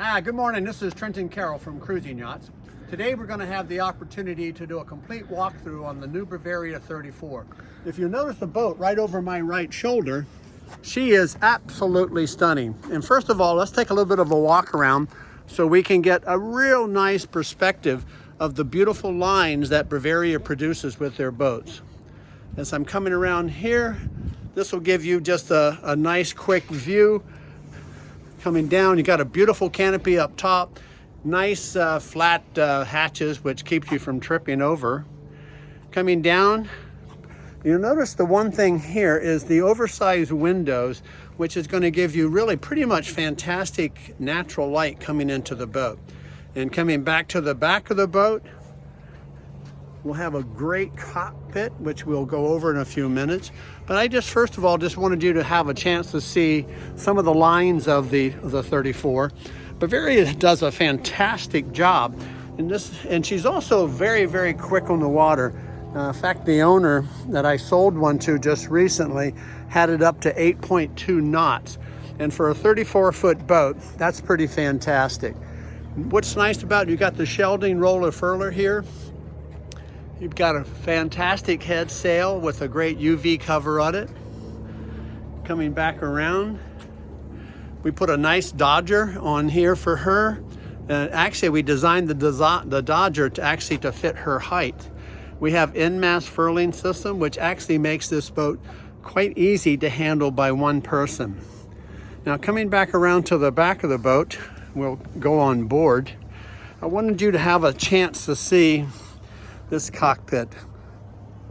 Hi, good morning. This is Trenton Carroll from Cruising Yachts. Today we're going to have the opportunity to do a complete walkthrough on the new Bavaria 34. If you notice the boat right over my right shoulder, she is absolutely stunning. And first of all, let's take a little bit of a walk around so we can get a real nice perspective of the beautiful lines that Bavaria produces with their boats. As I'm coming around here, this will give you just a nice quick view. Coming down, you got a beautiful canopy up top, nice flat hatches, which keeps you from tripping over. Coming down, you'll notice the one thing here is the oversized windows, which is going to give you really pretty much fantastic natural light coming into the boat. And coming back to the back of the boat, we'll have a great cockpit, which we'll go over in a few minutes. But I just, first of all, just wanted you to have a chance to see some of the lines of the 34. Bavaria does a fantastic job in this, and she's also very, very quick on the water. In fact, the owner that I sold one to just recently had it up to 8.2 knots. And for a 34-foot boat, that's pretty fantastic. What's nice about it, you got the Sheldon roller furler here. You've got a fantastic head sail with a great UV cover on it. Coming back around, we put a nice Dodger on here for her. Actually, we designed the Dodger to fit her height. We have in-mast furling system, which actually makes this boat quite easy to handle by one person. Now, coming back around to the back of the boat, we'll go on board. I wanted you to have a chance to see this cockpit.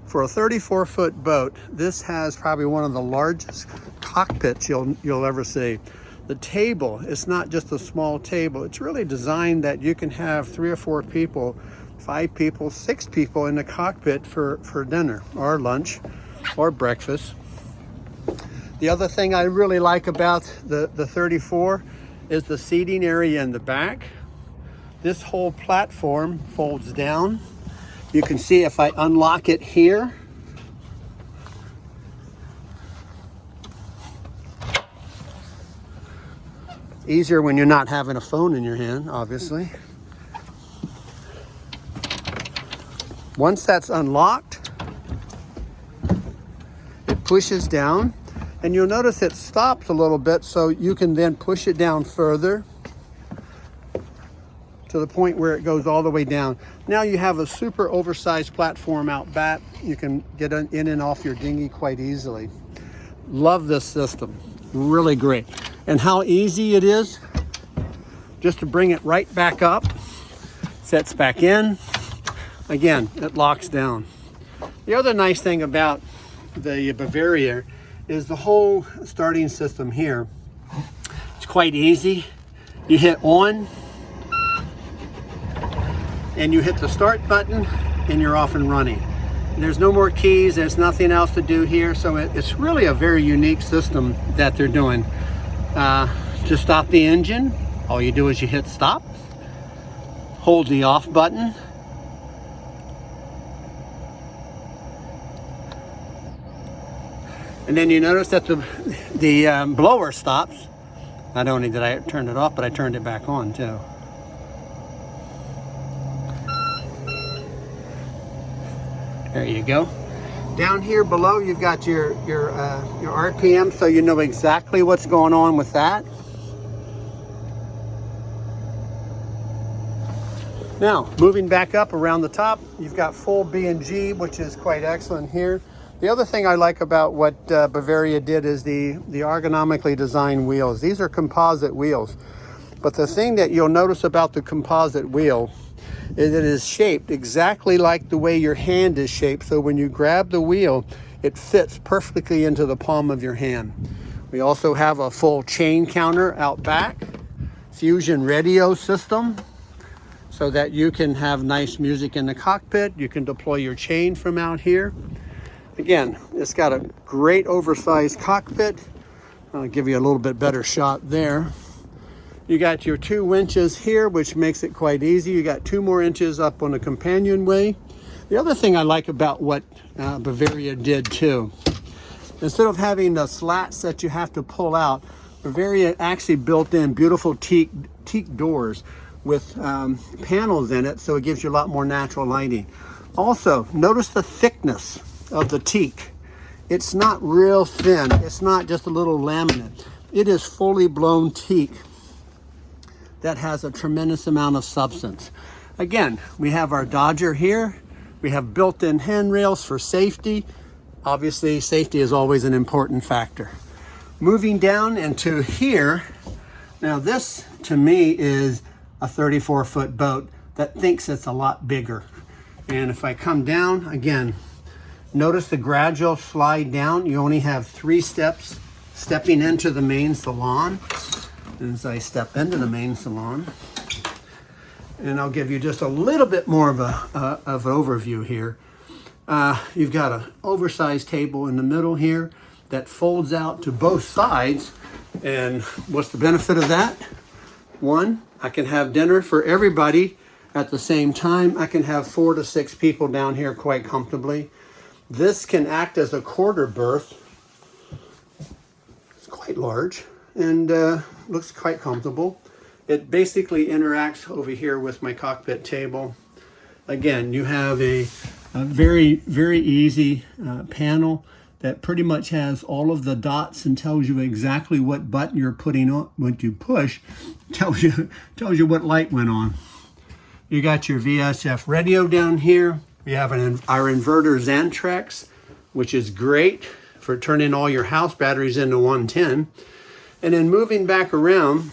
For a 34-foot boat, this has probably one of the largest cockpits you'll ever see. The table is not just a small table. It's really designed that you can have 3 or 4 people, 5 people, 6 people in the cockpit for dinner or lunch or breakfast. The other thing I really like about the 34 is the seating area in the back. This whole platform folds down. You can see if I unlock it here, easier when you're not having a phone in your hand, obviously. Once that's unlocked, it pushes down, and you'll notice it stops a little bit, so you can then push it down further to the point where it goes all the way down. Now you have a super oversized platform out back. You can get in and off your dinghy quite easily. Love this system, really great. And how easy it is just to bring it right back up, sets back in. Again, it locks down. The other nice thing about the Bavaria is the whole starting system here. It's quite easy. You hit on, and you hit the start button and you're off and running. There's no more keys, there's nothing else to do here, so it's really a very unique system that they're doing. To stop the engine, all you do is you hit stop, hold the off button, and then you notice that the blower stops. Not only did I turn it off, but I turned it back on too. There you go. Down here below, you've got your RPM, so you know exactly what's going on with that. Now, moving back up around the top, you've got full B&G, which is quite excellent here. The other thing I like about what Bavaria did is the ergonomically designed wheels. These are composite wheels. But the thing that you'll notice about the composite wheel is it is shaped exactly like the way your hand is shaped. So when you grab the wheel, it fits perfectly into the palm of your hand. We also have a full chain counter out back, fusion radio system, so that you can have nice music in the cockpit. You can deploy your chain from out here. Again, it's got a great oversized cockpit. I'll give you a little bit better shot there. You got your 2 winches here, which makes it quite easy. You got 2 more inches up on the companionway. The other thing I like about what Bavaria did too, instead of having the slats that you have to pull out, Bavaria actually built in beautiful teak teak doors with panels in it, so it gives you a lot more natural lighting. Also, notice the thickness of the teak. It's not real thin. It's not just a little laminate. It is fully blown teak that has a tremendous amount of substance. Again, we have our Dodger here. We have built-in handrails for safety. Obviously, safety is always an important factor. Moving down into here, now this to me is a 34-foot boat that thinks it's a lot bigger. And if I come down, again, notice the gradual slide down. You only have 3 steps stepping into the main salon. As I step into the main salon, and I'll give you just a little bit more of an overview here. You've got an oversized table in the middle here that folds out to both sides. And what's the benefit of that? One, I can have dinner for everybody at the same time. I can have 4 to 6 people down here quite comfortably. This can act as a quarter berth. It's quite large and looks quite comfortable. It basically interacts over here with my cockpit table. Again, you have a very, very easy panel that pretty much has all of the dots and tells you exactly what button you're putting on. When you push, tells you what light went on. You got your VHF radio down here. We have our inverter Xantrex, which is great for turning all your house batteries into 110. And then moving back around,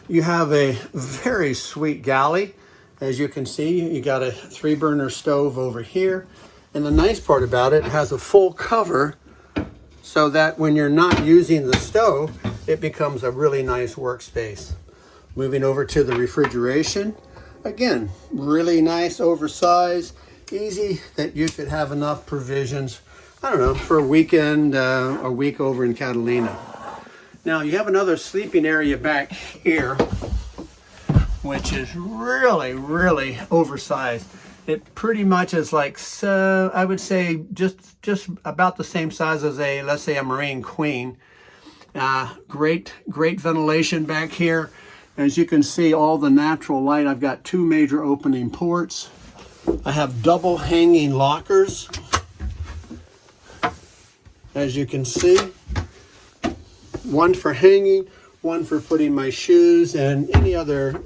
you have a very sweet galley. As you can see, you got a 3-burner stove over here. And the nice part about it has a full cover so that when you're not using the stove, it becomes a really nice workspace. Moving over to the refrigeration. Again, really nice, oversized, easy that you could have enough provisions, I don't know, for a weekend, a week over in Catalina. Now you have another sleeping area back here, which is really, really oversized. It pretty much is like, so I would say just about the same size as a, let's say, a Marine Queen. Great ventilation back here. As you can see, all the natural light. I've got 2 major opening ports. I have double hanging lockers, as you can see. One for hanging, one for putting my shoes and any other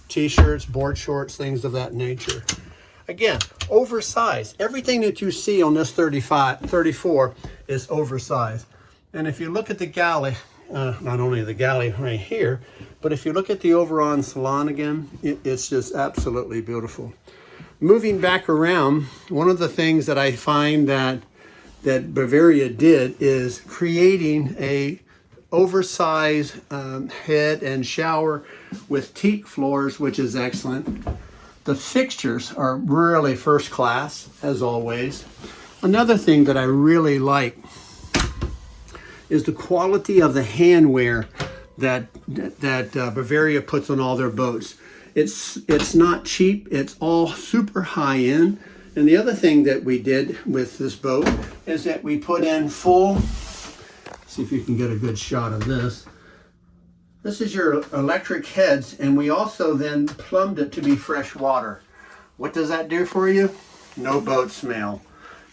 t-shirts, board shorts, things of that nature. Again, oversized. Everything that you see on this 34 is oversized. And if you look at the galley, not only the galley right here, but if you look at the overall salon again, it's just absolutely beautiful. Moving back around, one of the things that I find that Bavaria did is creating a oversized head and shower with teak floors, which is excellent. The fixtures are really first class, as always. Another thing that I really like is the quality of the handwear that Bavaria puts on all their boats. It's not cheap, it's all super high end. And the other thing that we did with this boat is that we put in full, see if you can get a good shot of this. This is your electric heads, and we also then plumbed it to be fresh water. What does that do for you? No boat smell.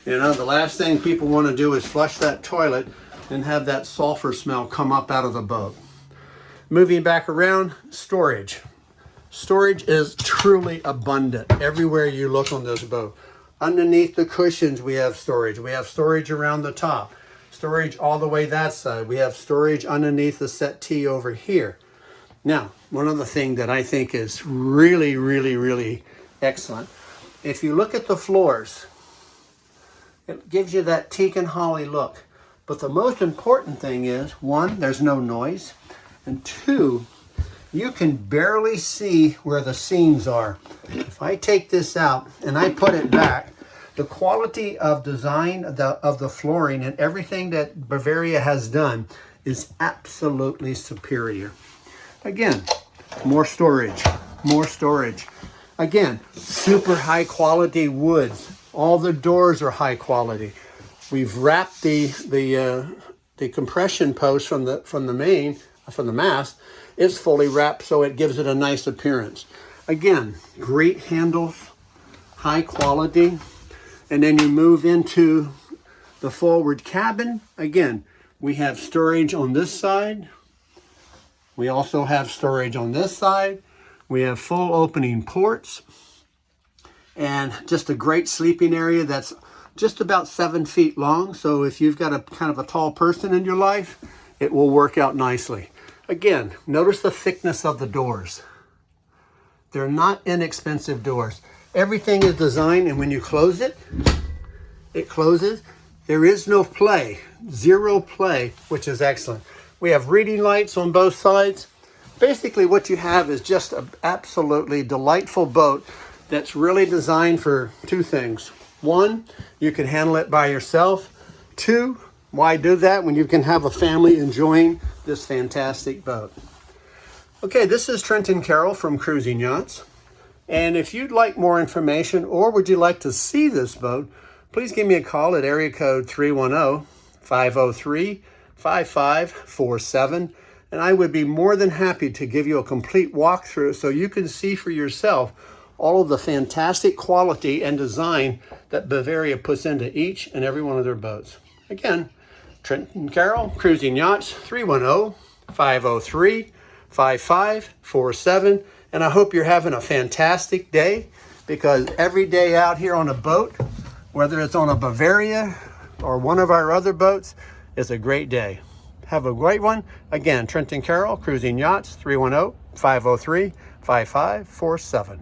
You know, the last thing people want to do is flush that toilet and have that sulfur smell come up out of the boat. Moving back around, storage. Storage is truly abundant everywhere you look on this boat. Underneath the cushions, we have storage. We have storage around the top. Storage all the way that side. We have storage underneath the settee over here. Now, one other thing that I think is really, really, really excellent. If you look at the floors, it gives you that teak and holly look. But the most important thing is, 1, there's no noise. And 2, you can barely see where the seams are. If I take this out and I put it back, the quality of design of the flooring and everything that Bavaria has done is absolutely superior. Again, more storage, more storage. Again, super high quality woods. All the doors are high quality. We've wrapped the compression post from the mast, it's fully wrapped, so it gives it a nice appearance. Again, great handles, high quality. And then you move into the forward cabin. Again, we have storage on this side. We also have storage on this side. We have full opening ports and just a great sleeping area that's just about 7 feet long. So if you've got a kind of a tall person in your life, it will work out nicely. Again, notice the thickness of the doors. They're not inexpensive doors. Everything is designed, and when you close it, it closes. There is no play, zero play, which is excellent. We have reading lights on both sides. Basically what you have is just an absolutely delightful boat that's really designed for two things. One, you can handle it by yourself. Two, why do that when you can have a family enjoying this fantastic boat? Okay, this is Trent and Carol from Cruising Yachts. And if you'd like more information or would you like to see this boat, please give me a call at area code 310-503-5547. And I would be more than happy to give you a complete walkthrough so you can see for yourself all of the fantastic quality and design that Bavaria puts into each and every one of their boats. Again, Trent and Carol, Cruising Yachts, 310-503-5547. And I hope you're having a fantastic day, because every day out here on a boat, whether it's on a Bavaria or one of our other boats, is a great day. Have a great one. Again, Trent and Carol, Cruising Yachts, 310-503-5547.